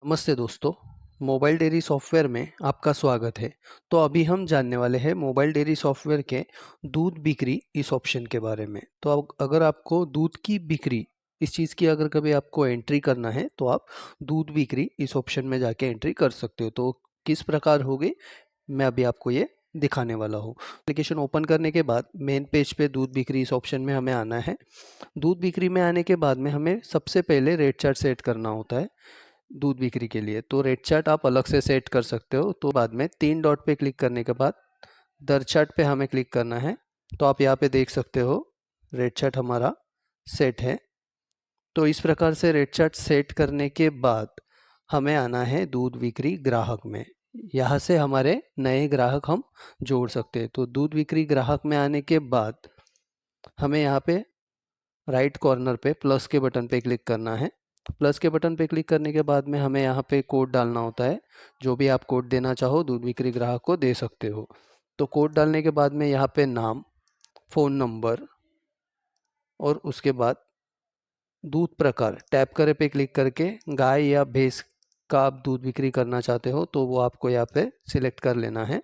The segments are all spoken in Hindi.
नमस्ते दोस्तों। मोबाइल डेयरी सॉफ्टवेयर में आपका स्वागत है। तो अभी हम जानने वाले हैं मोबाइल डेयरी सॉफ्टवेयर के दूध बिक्री इस ऑप्शन के बारे में। तो अगर आपको दूध की बिक्री इस चीज़ की अगर कभी आपको एंट्री करना है तो आप दूध बिक्री इस ऑप्शन में जाके एंट्री कर सकते हो। तो किस प्रकार होगी मैं अभी आपको ये दिखाने वाला हूँ। एप्लीकेशन ओपन करने के बाद मेन पेज पे दूध बिक्री इस ऑप्शन में हमें आना है। दूध बिक्री में आने के बाद में हमें सबसे पहले रेट चार्ट सेट करना होता है दूध बिक्री के लिए। तो रेट चार्ट आप अलग से सेट कर सकते हो। तो बाद में 3 डॉट पे क्लिक करने के बाद दर चार्ट पे हमें क्लिक करना है। तो आप यहाँ पे देख सकते हो रेट चार्ट हमारा सेट है। तो इस प्रकार से रेट चार्ट सेट करने के बाद हमें आना है दूध बिक्री ग्राहक में। यहाँ से हमारे नए ग्राहक हम जोड़ सकते हैं। तो दूध बिक्री ग्राहक में आने के बाद हमें यहाँ पे राइट कॉर्नर पे प्लस के बटन पे क्लिक करना है। प्लस के बटन पे क्लिक करने के बाद में हमें यहाँ पे कोड डालना होता है। जो भी आप कोड देना चाहो दूध बिक्री ग्राहक को दे सकते हो। तो कोड डालने के बाद में यहाँ पे नाम, फ़ोन नंबर और उसके बाद दूध प्रकार टैप करे पे क्लिक करके गाय या भैंस का आप दूध बिक्री करना चाहते हो तो वो आपको यहाँ पे सिलेक्ट कर लेना है।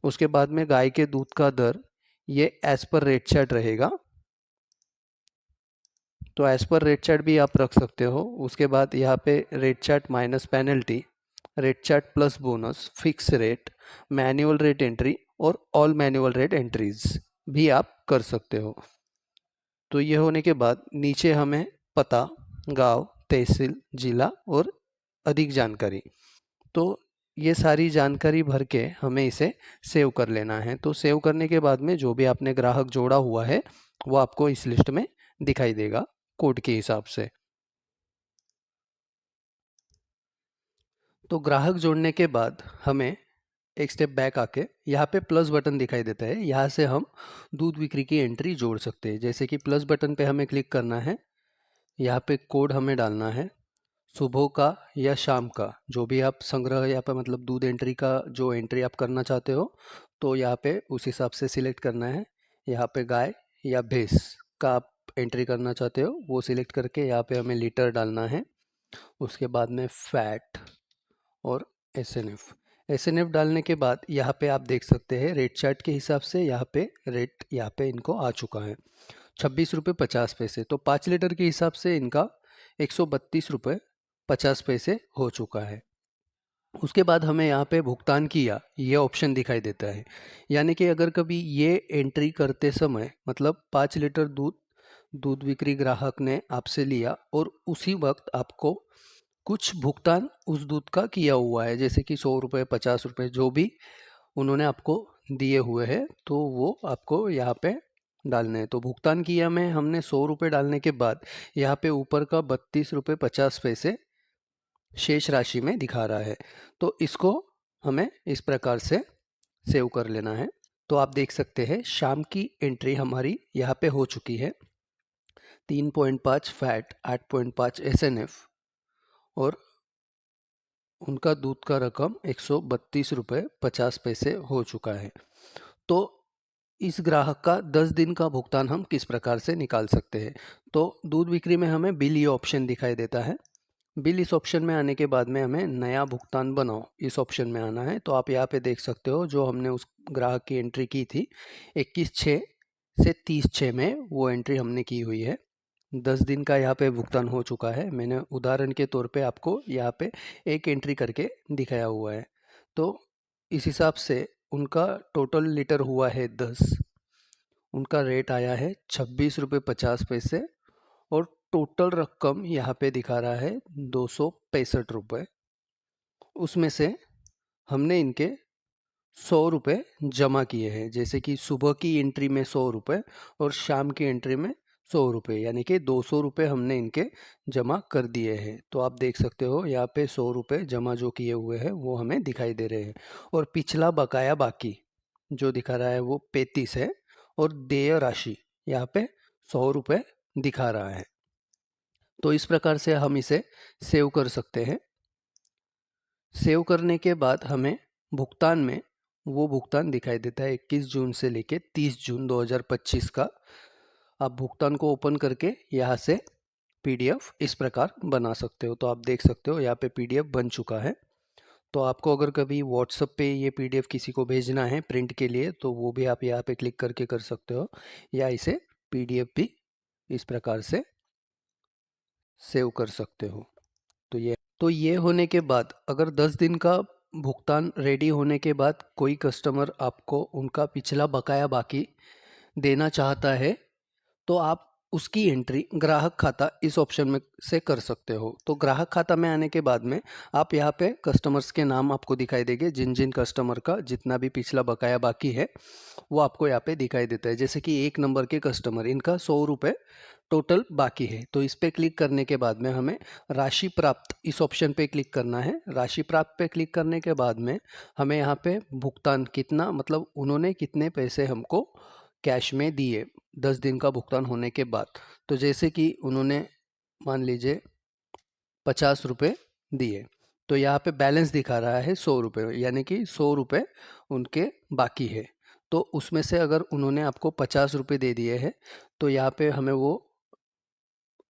उसके बाद में गाय के दूध का दर ये एज पर रेट चार्ट रहेगा। तो एज पर रेट चार्ट भी आप रख सकते हो। उसके बाद यहाँ पे rate chart minus penalty, rate chart plus bonus, fix rate, manual rate entry और ऑल मैनुअल रेट एंट्रीज भी आप कर सकते हो। तो ये होने के बाद नीचे हमें पता, गांव, तहसील, जिला और अधिक जानकारी, तो ये सारी जानकारी भर के हमें इसे सेव कर लेना है। तो सेव करने के बाद में जो भी आपने ग्राहक जोड़ा हुआ है वो आपको इस लिस्ट में दिखाई देगा कोड के हिसाब से। तो ग्राहक जोड़ने के बाद हमें एक स्टेप बैक आके यहाँ पे प्लस बटन दिखाई देता है। यहाँ से हम दूध बिक्री की एंट्री जोड़ सकते हैं। जैसे कि प्लस बटन पे हमें क्लिक करना है। यहाँ पे कोड हमें डालना है सुबह का या शाम का, जो भी आप संग्रह यहाँ पे मतलब दूध एंट्री का जो एंट्री आप करना चाहते हो तो यहाँ पे उस हिसाब से सिलेक्ट करना है। यहाँ पे गाय या भैंस का आप एंट्री करना चाहते हो वो सिलेक्ट करके यहाँ पे हमें लीटर डालना है। उसके बाद में फैट और एस एन एफ डालने के बाद यहाँ पे आप देख सकते हैं रेट चार्ट के हिसाब से यहाँ पे रेट यहाँ पे इनको आ चुका है 26 रुपये 50 पैसे। तो 5 लीटर के हिसाब से इनका 132 रुपये 50 पैसे हो चुका है। उसके बाद हमें यहाँ पे भुगतान किया ये ऑप्शन दिखाई देता है। यानी कि अगर कभी ये एंट्री करते समय मतलब 5 लीटर दूध दूध बिक्री ग्राहक ने आपसे लिया और उसी वक्त आपको कुछ भुगतान उस दूध का किया हुआ है, जैसे कि 100 रुपये 50 रुपये जो भी उन्होंने आपको दिए हुए हैं तो वो आपको यहाँ पे डालने हैं। तो भुगतान किया में हमने 100 रुपये डालने के बाद यहाँ पे ऊपर का 32 रुपये 50 पैसे शेष राशि में दिखा रहा है। तो इसको हमें इस प्रकार से सेव कर लेना है। तो आप देख सकते हैं शाम की एंट्री हमारी यहाँ पे हो चुकी है। 3.5 फैट, 8.5 एस और उनका दूध का रकम 132 रुपये 50 पैसे हो चुका है। तो इस ग्राहक का 10 दिन का भुगतान हम किस प्रकार से निकाल सकते हैं। तो दूध बिक्री में हमें बिल ये ऑप्शन दिखाई देता है। बिल इस ऑप्शन में आने के बाद में हमें नया भुगतान बनाओ इस ऑप्शन में आना है। तो आप यहाँ पे देख सकते हो जो हमने उस ग्राहक की एंट्री की थी 21/6 से 30/6 में वो एंट्री हमने की हुई है। 10 दिन का यहाँ पे भुगतान हो चुका है। मैंने उदाहरण के तौर पे आपको यहाँ पे एक एंट्री करके दिखाया हुआ है। तो इस हिसाब से उनका टोटल लीटर हुआ है 10, उनका रेट आया है 26 रुपये 50 पैसे और टोटल रकम यहाँ पे दिखा रहा है 265 रुपये। उसमें से हमने इनके 100 रुपये जमा किए हैं, जैसे कि सुबह की एंट्री में 100 रुपये और शाम की एंट्री में 100 रुपये, यानी कि 200 रुपये हमने इनके जमा कर दिए हैं। तो आप देख सकते हो यहाँ पे 100 रुपये जमा जो किए हुए हैं वो हमें दिखाई दे रहे हैं। और पिछला बकाया बाकी जो दिखा रहा है वो 35 है और देय राशि यहाँ पे 100 रुपये दिखा रहा है। तो इस प्रकार से हम इसे सेव कर सकते हैं। सेव करने के बाद हमें भुगतान में वो भुगतान दिखाई देता है 21 जून से लेके 30 जून 2025 का। आप भुगतान को ओपन करके यहाँ से पीडीएफ इस प्रकार बना सकते हो। तो आप देख सकते हो यहाँ पे पीडीएफ बन चुका है। तो आपको अगर कभी व्हाट्सएप पे ये पीडीएफ किसी को भेजना है प्रिंट के लिए, तो वो भी आप यहाँ पे क्लिक करके कर सकते हो, या इसे पीडीएफ भी इस प्रकार से सेव कर सकते हो। तो ये होने के बाद अगर 10 दिन का भुगतान रेडी होने के बाद कोई कस्टमर आपको उनका पिछला बकाया बाकी देना चाहता है, तो आप उसकी एंट्री ग्राहक खाता इस ऑप्शन में से कर सकते हो। तो ग्राहक खाता में आने के बाद में आप यहाँ पे कस्टमर्स के नाम आपको दिखाई देंगे, जिन जिन कस्टमर का जितना भी पिछला बकाया बाकी है वो आपको यहाँ पे दिखाई देता है। जैसे कि 1 नंबर के कस्टमर, इनका 100 रुपये टोटल बाकी है। तो इस पर क्लिक करने के बाद में हमें राशि प्राप्त इस ऑप्शन पे क्लिक करना है। राशि प्राप्त पे क्लिक करने के बाद में हमें यहाँ पे भुगतान कितना, मतलब उन्होंने कितने पैसे हमको कैश में दिए 10 दिन का भुगतान होने के बाद। तो जैसे कि उन्होंने मान लीजिए 50 रुपये दिए, तो यहाँ पे बैलेंस दिखा रहा है 100 रुपये, यानी कि 100 रुपये उनके बाकी है। तो उसमें से अगर उन्होंने आपको 50 रुपये दे दिए हैं, तो यहाँ पे हमें वो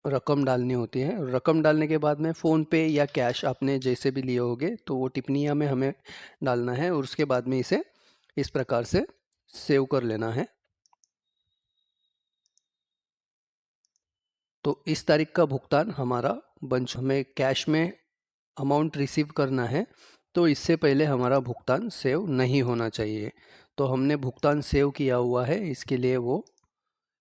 रकम डालनी होती है। रकम डालने के बाद में फ़ोन पे या कैश आपने जैसे भी लिए होंगे, तो वो टिप्पणियाँ में हमें डालना है और उसके बाद में इसे इस प्रकार से सेव कर लेना है। तो इस तारीख का भुगतान हमारा हमें कैश में अमाउंट रिसीव करना है, तो इससे पहले हमारा भुगतान सेव नहीं होना चाहिए। तो हमने भुगतान सेव किया हुआ है, इसके लिए वो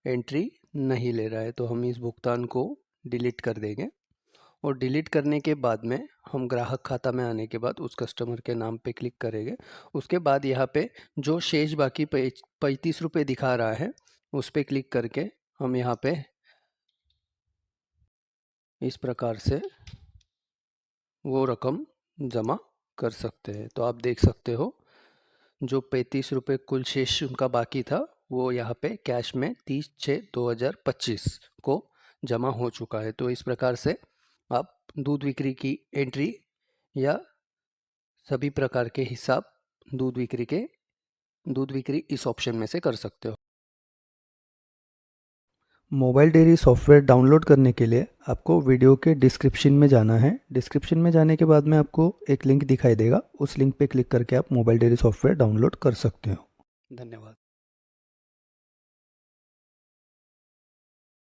एंट्री नहीं ले रहा है, तो हम इस भुगतान को डिलीट कर देंगे। और डिलीट करने के बाद में हम ग्राहक खाता में आने के बाद उस कस्टमर के नाम पे क्लिक करेंगे। उसके बाद यहाँ पे जो शेष बाकी 35 रुपये दिखा रहा है उस पर क्लिक करके हम यहाँ पे इस प्रकार से वो रकम जमा कर सकते हैं। तो आप देख सकते हो जो 35 रुपये कुल शेष उनका बाकी था, वो यहाँ पे कैश में 30/6/2025 को जमा हो चुका है। तो इस प्रकार से आप दूध बिक्री की एंट्री या सभी प्रकार के हिसाब दूध बिक्री इस ऑप्शन में से कर सकते हो। मोबाइल डेयरी सॉफ्टवेयर डाउनलोड करने के लिए आपको वीडियो के डिस्क्रिप्शन में जाना है। डिस्क्रिप्शन में जाने के बाद में आपको एक लिंक दिखाई देगा, उस लिंक पे क्लिक करके आप मोबाइल डेयरी सॉफ्टवेयर डाउनलोड कर सकते हो। धन्यवाद।